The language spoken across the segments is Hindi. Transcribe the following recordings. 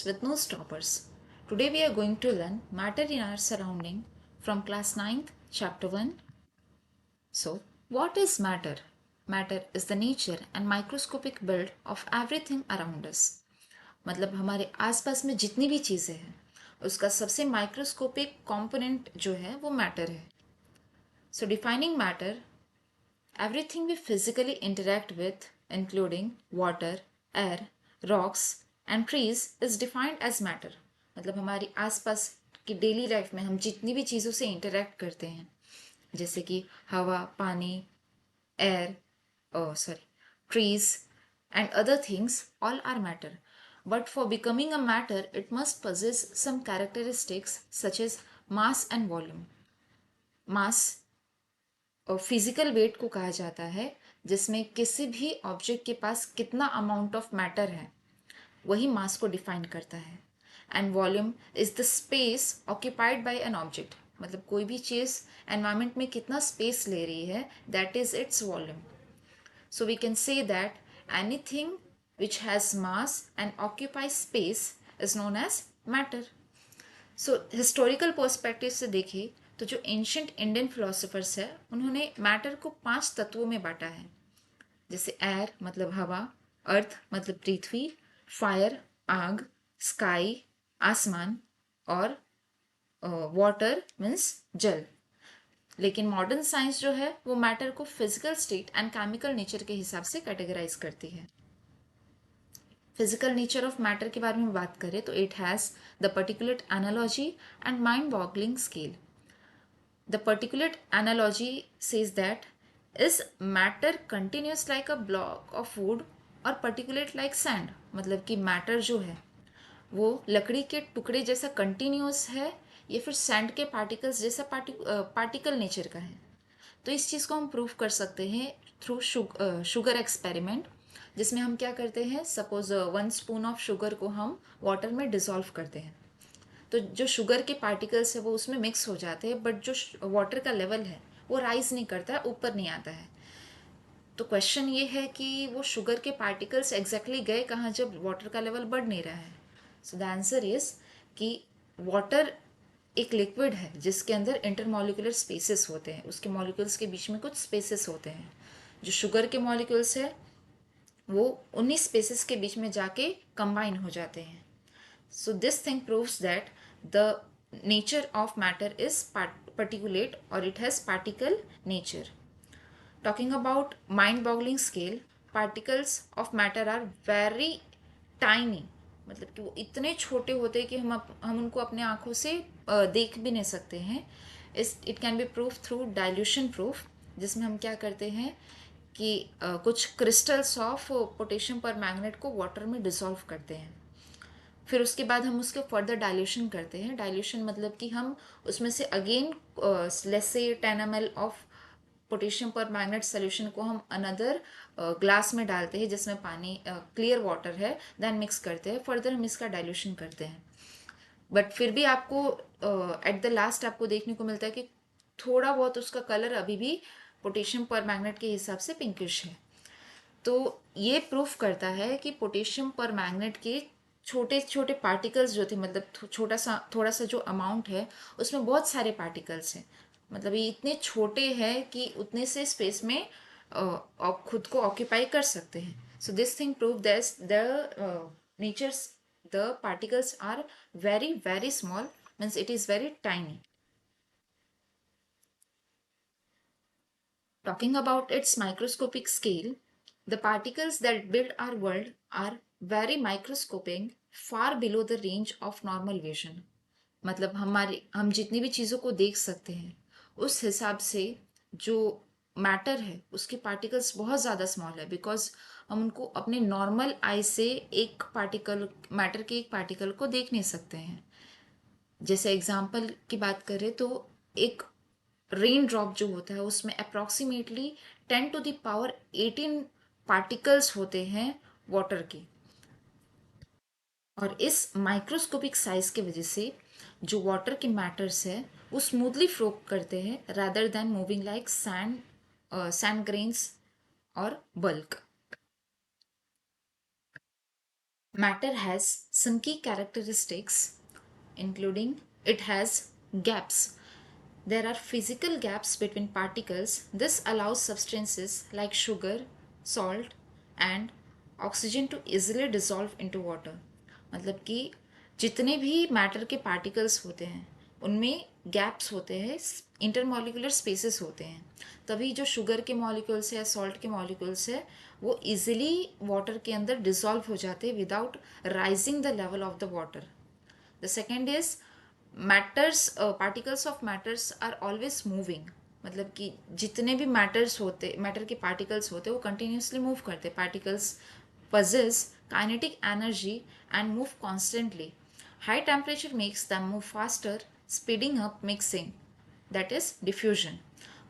learners with no stoppers. Today we are going to learn matter in our surrounding from class 9th, chapter 1. So, what is matter? Matter is the nature and microscopic build of everything around us. मतलब हमारे आसपास में जितनी भी चीज़ें हैं उसका सबसे माइक्रोस्कोपिक कंपोनेंट जो है वो मैटर है. So defining matter, everything we physically interact with, including water, air, rocks and trees, is defined as matter. मतलब हमारी आसपास की डेली लाइफ में हम जितनी भी चीज़ों से इंटरेक्ट करते हैं जैसे कि हवा, पानी, air, trees, and other things, all are matter. But for becoming a matter, it must possess some characteristics such as mass and volume. Mass physical weight को कहा जाता है जिसमें किसी भी ऑब्जेक्ट के पास कितना अमाउंट ऑफ मैटर है वही मास को डिफाइन करता है. And volume is the space occupied by an object. मतलब कोई भी चीज़ एनवायरमेंट में कितना स्पेस ले रही है that is its volume. So we can say that anything which has mass and occupy space is known as matter. So historical perspective से देखें तो जो एंशंट इंडियन फिलोसोफर्स है उन्होंने मैटर को 5 तत्वों में बांटा है. जैसे एयर मतलब हवा, अर्थ मतलब पृथ्वी, फायर आग, स्काई आसमान और वाटर मीन्स जल. लेकिन मॉडर्न साइंस जो है वो मैटर को physical state and chemical nature के हिसाब से कैटेगराइज करती है. फिजिकल नेचर ऑफ मैटर के बारे में बात करें तो it has the particular analogy and mind boggling scale. The particulate analogy says that is matter continuous like a block of wood और particulate like sand. मतलब कि मैटर जो है वो लकड़ी के टुकड़े जैसा कंटिन्यूस है या फिर सैंड के पार्टिकल्स जैसा पार्टिकल नेचर का है. तो इस चीज़ को हम प्रूव कर सकते हैं थ्रू शुगर एक्सपेरिमेंट जिसमें हम क्या करते हैं सपोज 1 स्पून ऑफ शुगर को हम वाटर में डिसॉल्व करते हैं तो जो शुगर के पार्टिकल्स है वो उसमें मिक्स हो जाते हैं बट जो वाटर का लेवल है वो राइज नहीं करता है, ऊपर नहीं आता है. तो क्वेश्चन ये है कि वो शुगर के पार्टिकल्स एग्जैक्टली गए कहाँ जब वाटर का लेवल बढ़ नहीं रहा है. सो द आंसर इज कि वाटर एक लिक्विड है जिसके अंदर इंटरमोलिकुलर स्पेसेस होते हैं. उसके मॉलिक्यूल्स के बीच में कुछ स्पेसेस होते हैं. जो शुगर के मॉलिक्यूल्स है वो उन्हीं स्पेसेस के बीच में जाके कंबाइन हो जाते हैं. So this thing proves that the nature of matter is particulate or it has particle nature. Talking about mind-boggling scale, particles of matter are very tiny. मतलब कि वो इतने छोटे होते हैं कि हम उनको अपने आँखों से देख भी नहीं सकते हैं. It can B proof through dilution proof जिसमें हम क्या करते हैं कि कुछ क्रिस्टल्स ऑफ पोटेशियम पर मैग्नेट को वाटर में डिसॉल्व करते हैं. फिर उसके बाद हम उसके फर्दर डाइल्यूशन करते हैं. डाइल्यूशन मतलब कि हम उसमें से again let's say 10 ml of potassium पर मैग्नेट सोल्यूशन को हम अनदर ग्लास में डालते हैं जिसमें पानी क्लियर वाटर है, देन मिक्स करते हैं. फर्दर हम इसका डाइल्यूशन करते हैं. बट फिर भी आपको एट द लास्ट आपको देखने को मिलता है कि थोड़ा बहुत उसका कलर अभी भी पोटेशियम पर मैग्नेट के हिसाब से पिंकिश है. तो ये प्रूफ करता है कि पोटेशियम पर मैग्नेट के छोटे छोटे पार्टिकल्स जो थे मतलब थोड़ा सा जो अमाउंट है उसमें बहुत सारे पार्टिकल्स हैं. मतलब ये इतने छोटे हैं कि उतने से स्पेस में आप खुद को ऑक्यूपाई कर सकते हैं. So this thing prove that the natures the particles are very very small means it is very tiny. Talking about its microscopic scale, the particles that build our world are very microscopic, far below the range of normal vision. मतलब हम जितनी भी चीज़ों को देख सकते हैं उस हिसाब से जो मैटर है उसके पार्टिकल्स बहुत ज़्यादा स्मॉल है बिकॉज हम उनको अपने नॉर्मल आई से एक पार्टिकल मैटर के एक पार्टिकल को देख नहीं सकते हैं. जैसे एग्जाम्पल की बात करें तो एक रेन ड्रॉप जो होता है उसमें approximately 10 to the power 18 particles होते हैं वाटर के. और इस माइक्रोस्कोपिक साइज की वजह से जो वाटर के मैटर्स है वो स्मूथली फ्लो करते हैं rather than moving like sand grains और bulk. Matter has some key characteristics, including it has gaps. There are physical gaps between particles. This allows substances like sugar, salt, and oxygen to easily dissolve into water. मतलब कि जितने भी मैटर के पार्टिकल्स होते हैं उनमें गैप्स होते हैं, इंटरमॉलिकुलर स्पेसेस होते हैं, तभी जो शुगर के मॉलिक्यूल्स है या सॉल्ट के मॉलिक्यूल्स है वो इजीली वाटर के अंदर डिसॉल्व हो जाते हैं without rising the level of the water. The second is matters, particles of matters are always moving. मतलब कि जितने भी मैटर के पार्टिकल्स होते हैं वो कंटिन्यूसली मूव करते हैं. Particles possess kinetic energy and move constantly. High temperature makes them move faster, speeding up mixing, that is diffusion.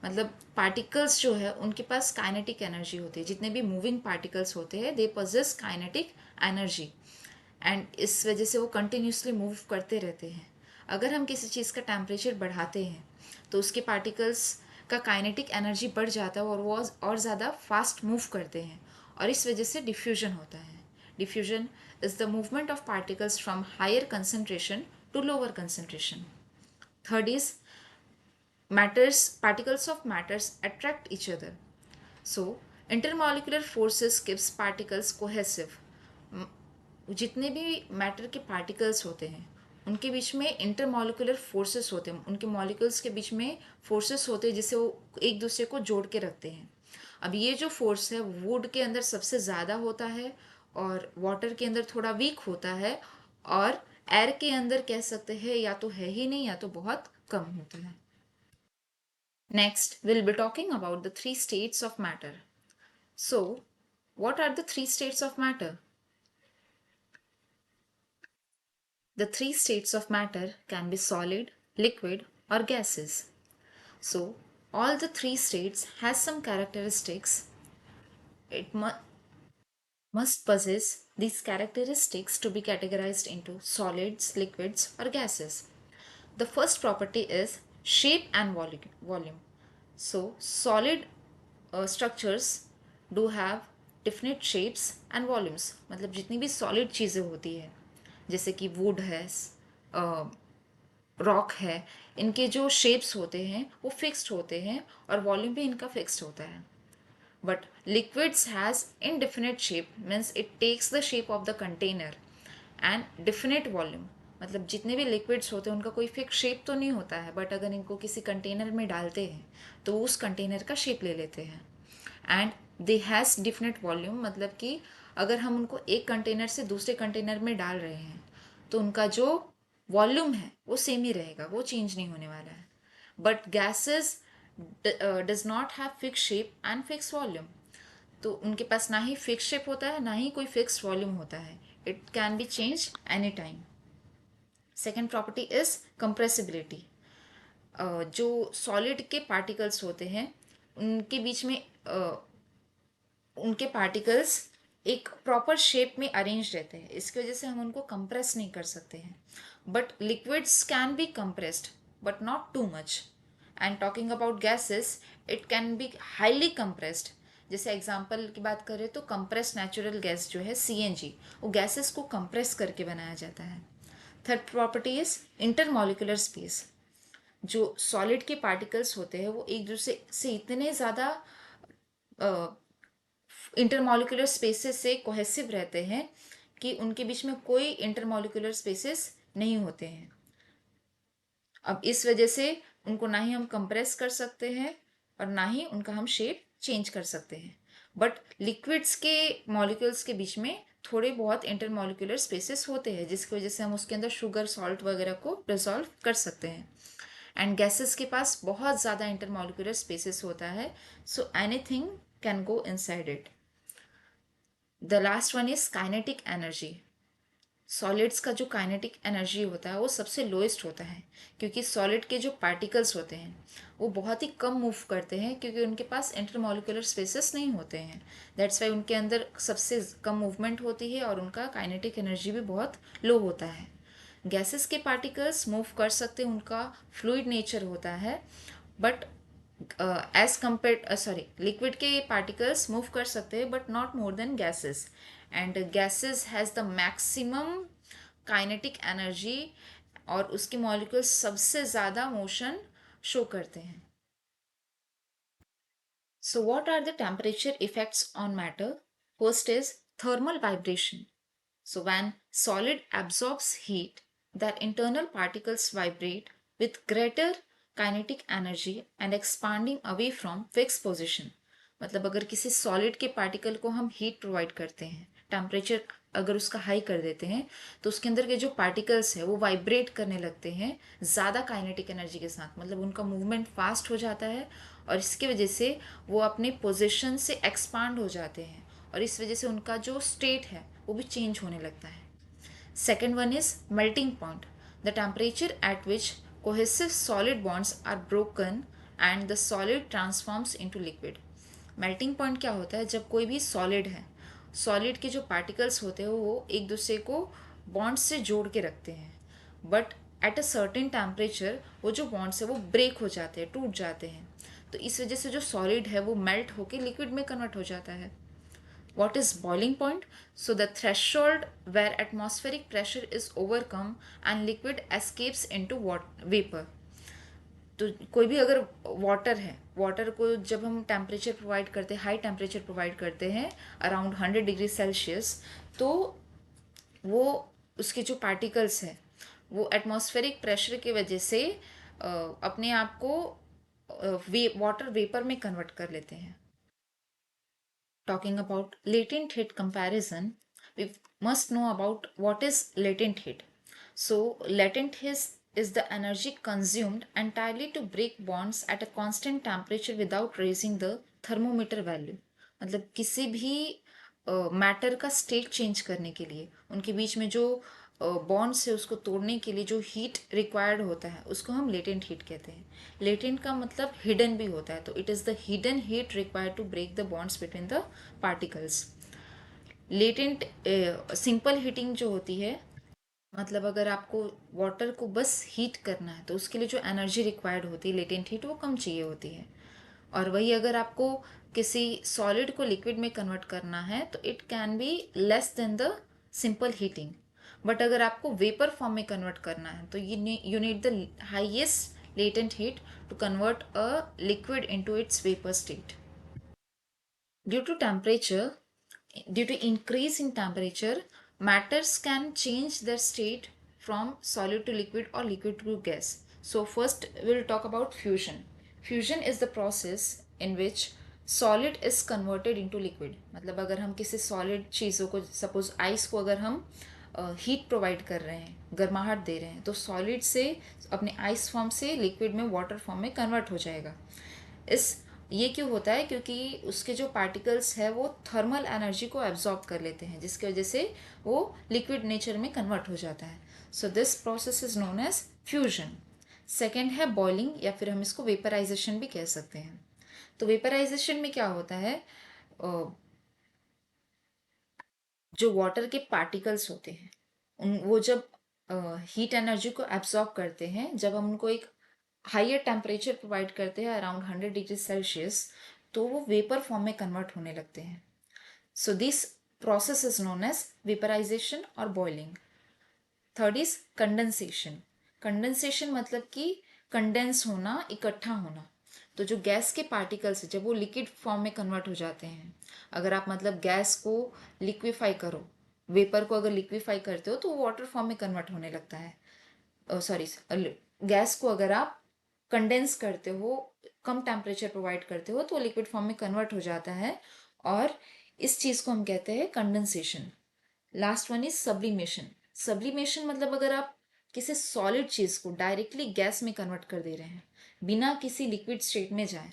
मतलब पार्टिकल्स जो है उनके पास काइनेटिक एनर्जी होती है. जितने भी मूविंग पार्टिकल्स होते हैं दे possess काइनेटिक एनर्जी एंड इस वजह से वो कंटिन्यूसली मूव करते रहते हैं. अगर हम किसी चीज़ का टेम्परेचर बढ़ाते हैं तो उसके पार्टिकल्स का काइनेटिक एनर्जी बढ़ जाता है और वो और ज़्यादा फास्ट मूव करते हैं और इस वजह से डिफ्यूजन होता है. Diffusion is the movement of particles from higher concentration to lower concentration. Third is matters particles of matters attract each other. So intermolecular forces keeps particles cohesive. जितने भी मैटर के पार्टिकल्स होते हैं उनके बीच में इंटरमॉलिकुलर फोर्सेस होते हैं, उनके मॉलिक्यूल्स के बीच में फोर्सेस होते हैं जिससे वो एक दूसरे को जोड़ के रखते हैं. अब ये जो फोर्स है वुड के अंदर सबसे ज़्यादा होता है और वाटर के अंदर थोड़ा वीक होता है और एयर के अंदर कह सकते हैं या तो है ही नहीं या तो बहुत कम होता है. Next will be talking about the three states of matter. So what are the three states of matter? The three states of matter can be solid, liquid, or gases. So, all the three states has some characteristics. It must possess these characteristics to be categorized into solids, liquids, or gases. The first property is shape and volume. So, solid structures do have definite shapes and volumes. मतलब जितनी भी solid चीज़ें होती है जैसे कि वुड है, रॉक है, इनके जो शेप्स होते हैं वो फिक्स्ड होते हैं और वॉल्यूम भी इनका फिक्स्ड होता है. But liquids has indefinite shape, means it takes the shape of the container and definite volume. मतलब जितने भी लिक्विड्स होते हैं उनका कोई फिक्स शेप तो नहीं होता है बट अगर इनको किसी कंटेनर में डालते हैं तो उस कंटेनर का शेप ले लेते हैं. And they has definite volume, मतलब कि अगर हम उनको एक कंटेनर से दूसरे कंटेनर में डाल रहे हैं तो उनका जो वॉल्यूम है वो सेम ही रहेगा, वो चेंज नहीं होने वाला है. But gases does not have fix shape and fix volume. तो उनके पास ना ही फिक्स शेप होता है ना ही कोई फिक्स वॉल्यूम होता है. It can B change any time. Second property is compressibility. जो सॉलिड के पार्टिकल्स होते हैं उनके बीच में उनके पार्टिकल्स एक प्रॉपर शेप में अरेंज रहते हैं, इसकी वजह से हम उनको कंप्रेस नहीं कर सकते हैं. But liquids can be compressed but not too much. And talking about gases it can be highly compressed. जैसे एग्जांपल की बात करें तो कंप्रेस नेचुरल गैस जो है सीएनजी, वो गैसेस को कंप्रेस करके बनाया जाता है. Third property is intermolecular space. जो सॉलिड के पार्टिकल्स होते हैं वो एक दूसरे से इतने ज़्यादा इंटरमॉलिकुलर स्पेसेस से कोहेसिव रहते हैं कि उनके बीच में कोई इंटरमॉलिकुलर स्पेसेस नहीं होते हैं. अब इस वजह से उनको ना ही हम कंप्रेस कर सकते हैं और ना ही उनका हम शेप चेंज कर सकते हैं. बट लिक्विड्स के मॉलिक्यूल्स के बीच में थोड़े बहुत इंटरमॉलिकुलर स्पेसेस होते हैं जिसकी वजह से हम उसके अंदर शुगर, सॉल्ट वगैरह को डिसॉल्व कर सकते हैं. एंड गैसेस के पास बहुत ज़्यादा इंटरमॉलिकुलर स्पेसेस होता है, so anything can go inside it. The last one is kinetic energy. Solids का जो काइनेटिक एनर्जी होता है वो सबसे लोएस्ट होता है क्योंकि सॉलिड के जो पार्टिकल्स होते हैं वो बहुत ही कम मूव करते हैं क्योंकि उनके पास इंटरमॉलिकुलर स्पेसेस नहीं होते हैं. दैट्स वाई उनके अंदर सबसे कम मूवमेंट होती है और उनका काइनेटिक एनर्जी भी बहुत लो होता है. गैसेस के पार्टिकल्स मूव कर सकते हैं, उनका फ्लूइड नेचर होता है. बट एज कम्पेयर लिक्विड के पार्टिकल्स मूव कर सकते हैं but not more than gases. And gases has the maximum kinetic energy और उसके मॉलिक्यूल्स सबसे ज़्यादा मोशन शो करते हैं. So what are the temperature effects on matter? First is thermal vibration. So when solid absorbs heat, their internal particles vibrate with greater kinetic energy and expanding away from fixed position. मतलब अगर किसी सॉलिड के पार्टिकल को हम हीट प्रोवाइड करते हैं, टेम्परेचर अगर उसका हाई कर देते हैं, तो उसके अंदर के जो पार्टिकल्स है वो वाइब्रेट करने लगते हैं ज़्यादा काइनेटिक एनर्जी के साथ. मतलब उनका मूवमेंट फास्ट हो जाता है और इसकी वजह से वो अपने पोजिशन से एक्सपांड हो जाते हैं और इस वजह से उनका जो स्टेट है वो भी चेंज होने लगता है. Second one is melting point, the temperature at which cohesive solid bonds are broken and the solid transforms into liquid. Melting point क्या होता है? जब कोई भी सॉलिड है, सॉलिड के जो पार्टिकल्स होते हैं वो एक दूसरे को बॉन्ड से जोड़ के रखते हैं, but at a certain temperature वो जो बॉन्ड्स है वो ब्रेक हो जाते हैं, टूट जाते हैं. तो इस वजह से जो सॉलिड है वो मेल्ट होकर लिक्विड में कन्वर्ट हो जाता है. What is boiling point? So the threshold where atmospheric pressure is overcome and liquid escapes into vapor. तो कोई भी अगर वाटर है, वाटर को जब हम टेम्परेचर प्रोवाइड करते हैं, हाई टेम्परेचर प्रोवाइड करते हैं अराउंड 100 डिग्री सेल्सियस, तो वो उसके जो पार्टिकल्स हैं वो एटमॉस्फेरिक प्रेशर की वजह से अपने आप को वाटर वेपर में कन्वर्ट कर लेते हैं. Talking about latent heat comparison, we must know about what is latent heat. So, latent heat is the energy consumed entirely to break bonds at a constant temperature without raising the thermometer value. मतलब किसी भी मैटर का स्टेट चेंज करने के लिए उनके बीच में जो बॉन्ड्स है उसको तोड़ने के लिए जो हीट रिक्वायर्ड होता है उसको हम लेटेंट हीट कहते हैं. लेटेंट का मतलब हिडन भी होता है, तो it is the hidden heat required to break the bonds between the particles. Latent simple heating जो होती है, मतलब अगर आपको वाटर को बस हीट करना है तो उसके लिए जो एनर्जी रिक्वायर्ड होती है लेटेंट हीट वो कम चाहिए होती है. और वही अगर आपको किसी सॉलिड को लिक्विड में कन्वर्ट करना है तो it can be less than the simple heating. But अगर आपको वेपर फॉर्म में कन्वर्ट करना है तो you need the highest latent heat to convert a liquid into its vapour state. Due to temperature, due to increase in temperature, matters can change their state from solid to liquid or liquid to gas. So first we'll talk about fusion. Fusion is the process in which solid is converted into liquid. मतलब अगर हम किसी solid चीज़ों को, suppose ice को अगर हम हीट प्रोवाइड कर रहे हैं, गर्माहट दे रहे हैं, तो सॉलिड से अपने आइस फॉर्म से लिक्विड में वाटर फॉर्म में कन्वर्ट हो जाएगा. इस ये क्यों होता है? क्योंकि उसके जो पार्टिकल्स है वो थर्मल एनर्जी को एब्जॉर्ब कर लेते हैं, जिसकी वजह से वो लिक्विड नेचर में कन्वर्ट हो जाता है. So this process is known as fusion. Second है बॉइलिंग, या फिर हम इसको वेपराइजेशन भी कह सकते हैं. तो वेपराइजेशन में क्या होता है? जो वाटर के पार्टिकल्स होते हैं वो जब हीट एनर्जी को एब्जॉर्ब करते हैं, जब हम उनको एक हाइयर टेम्परेचर प्रोवाइड करते हैं अराउंड 100 डिग्री सेल्सियस, तो वो वेपर फॉर्म में कन्वर्ट होने लगते हैं. So this process is known as vaporisation और boiling. Third is condensation. Condensation मतलब कि कंडेंस होना, इकट्ठा होना. तो जो गैस के पार्टिकल्स है जब वो लिक्विड फॉर्म में कन्वर्ट हो जाते हैं, अगर आप मतलब गैस को लिक्विफाई करो, वेपर को अगर लिक्विफाई करते हो तो वो वाटर फॉर्म में कन्वर्ट होने लगता है. सॉरी, गैस को अगर आप कंडेंस करते हो, कम टेम्परेचर प्रोवाइड करते हो, तो लिक्विड फॉर्म में कन्वर्ट हो जाता है और इस चीज़ को हम कहते हैं condensation. Last one is sublimation. Sublimation मतलब अगर आप किसी सॉलिड चीज़ को डायरेक्टली गैस में कन्वर्ट कर दे रहे हैं बिना किसी लिक्विड स्टेट में जाए,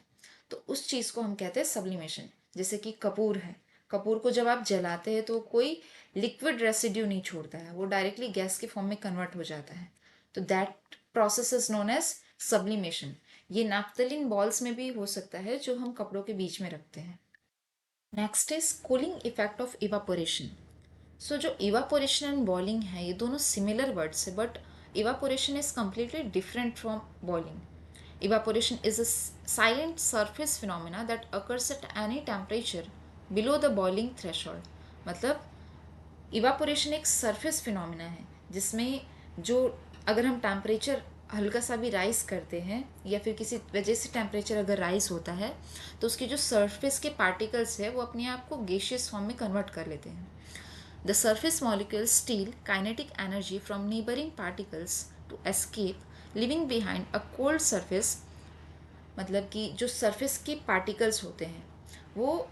तो उस चीज़ को हम कहते हैं सब्लिमेशन. जैसे कि कपूर है, कपूर को जब आप जलाते हैं तो कोई लिक्विड रेसिड्यू नहीं छोड़ता है, वो डायरेक्टली गैस के फॉर्म में कन्वर्ट हो जाता है. तो that process is known as sublimation. ये नैप्थलीन बॉल्स में भी हो सकता है जो हम कपड़ों के बीच में रखते हैं. Next is cooling effect of evaporation. So जो इवापोरेशन एंड बॉइलिंग है ये दोनों सिमिलर वर्ड्स है, but evaporation is completely different from boiling. Evaporation is a silent surface phenomena that occurs at any temperature below the boiling threshold. मतलब इवापोरेशन एक सरफेस फिनोमिना है जिसमें जो अगर हम टेम्परेचर हल्का सा भी राइज करते हैं या फिर किसी वजह से टेम्परेचर अगर राइज होता है तो उसकी जो सरफेस के पार्टिकल्स है वो अपने आप को गैसियस फॉर्म में कन्वर्ट कर लेते हैं. The surface molecules steal kinetic energy from neighboring particles to escape, leaving behind a cold surface. मतलब कि जो सरफेस के पार्टिकल्स होते हैं वो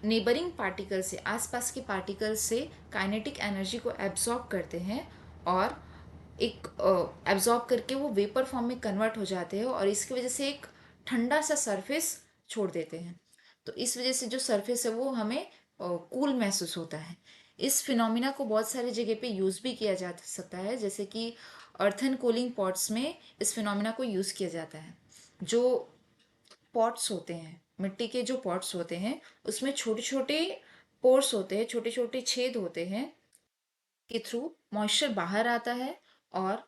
नेबरिंग पार्टिकल से, आसपास के पार्टिकल से काइनेटिक एनर्जी को एब्जॉर्ब करते हैं और एक एब्जॉर्ब करके वो वेपर फॉर्म में कन्वर्ट हो जाते हैं और इसकी वजह से एक ठंडा सा सरफेस छोड़ देते हैं. तो इस वजह से जो सरफेस है वो हमें कूल महसूस होता है. इस फिनोमिना को बहुत सारी जगह पे यूज़ भी किया जा सकता है, जैसे कि अर्थन कूलिंग पॉट्स में इस फिनोमिना को यूज़ किया जाता है. जो पॉट्स होते हैं, मिट्टी के जो पॉट्स होते हैं उसमें छोटे छोटे पोर्स होते हैं, छोटे छोटे छेद होते हैं के थ्रू मॉइस्चर बाहर आता है और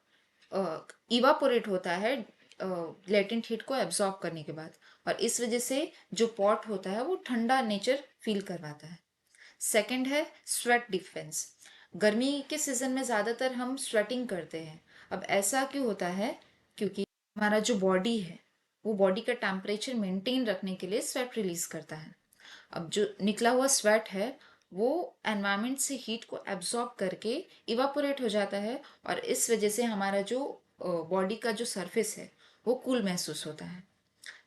इवापोरेट होता है लेटेंट हीट को एब्जॉर्ब करने के बाद, और इस वजह से जो पॉट होता है वो ठंडा नेचर फील करवाता है. सेकंड है स्वेट डिफेंस. गर्मी के सीजन में ज़्यादातर हम स्वेटिंग करते हैं. अब ऐसा क्यों होता है? क्योंकि हमारा जो बॉडी है वो बॉडी का टेम्परेचर मेंटेन रखने के लिए स्वेट रिलीज करता है. अब जो निकला हुआ स्वेट है वो एनवायरनमेंट से हीट को एब्जॉर्ब करके इवापोरेट हो जाता है और इस वजह से हमारा जो बॉडी का जो सरफेस है वो कूल महसूस होता है.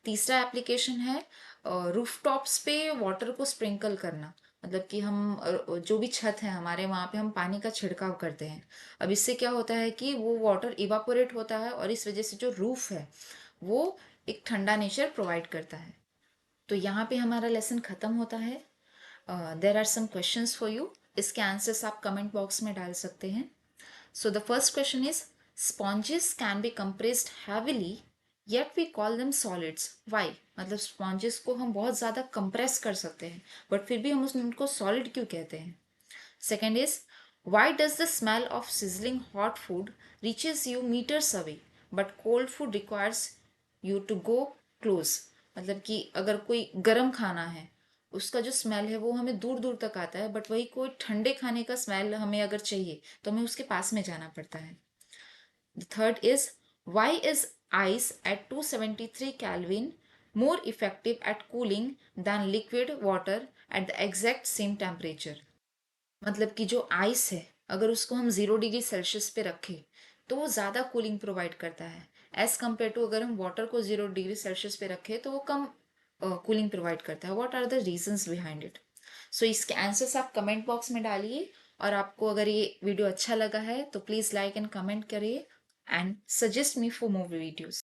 तीसरा एप्लीकेशन है रूफटॉप्स पे वाटर को स्प्रिंकल करना. मतलब कि हम जो भी छत है हमारे वहाँ पे हम पानी का छिड़काव करते हैं. अब इससे क्या होता है कि वो वाटर इवापोरेट होता है और इस वजह से जो रूफ है वो एक ठंडा नेचर प्रोवाइड करता है. तो यहाँ पे हमारा लेसन ख़त्म होता है. There are some questions for you. इसके आंसर्स आप कमेंट बॉक्स में डाल सकते हैं. So the first question is, sponges can be compressed heavily yet we call them solids, why. मतलब स्पॉन्जेस को हम बहुत ज़्यादा कंप्रेस कर सकते हैं बट फिर भी हम उनको सॉलिड क्यों कहते हैं. Second is, why does the smell of sizzling hot food reaches you metres away but cold food requires you to go close. मतलब कि अगर कोई गर्म खाना है उसका जो स्मेल है वो हमें दूर दूर तक आता है बट वही कोई ठंडे खाने का स्मेल हमें अगर चाहिए तो हमें उसके पास में जाना पड़ता है. The third is, why is ice at 273 Kelvin more effective at cooling than liquid water at the exact same temperature. मतलब कि जो आइस है अगर उसको हम 0 डिग्री सेल्सियस पे रखें तो वो ज़्यादा कूलिंग प्रोवाइड करता है एज कम्पेयर टू अगर हम वाटर को 0 डिग्री सेल्सियस पे रखें तो वो कम कूलिंग प्रोवाइड करता है. What are the reasons behind it? So इसके आंसर्स आप कमेंट बॉक्स में डालिए और आपको अगर ये वीडियो अच्छा लगा है तो प्लीज़ लाइक एंड कमेंट करिए and suggest me for more videos.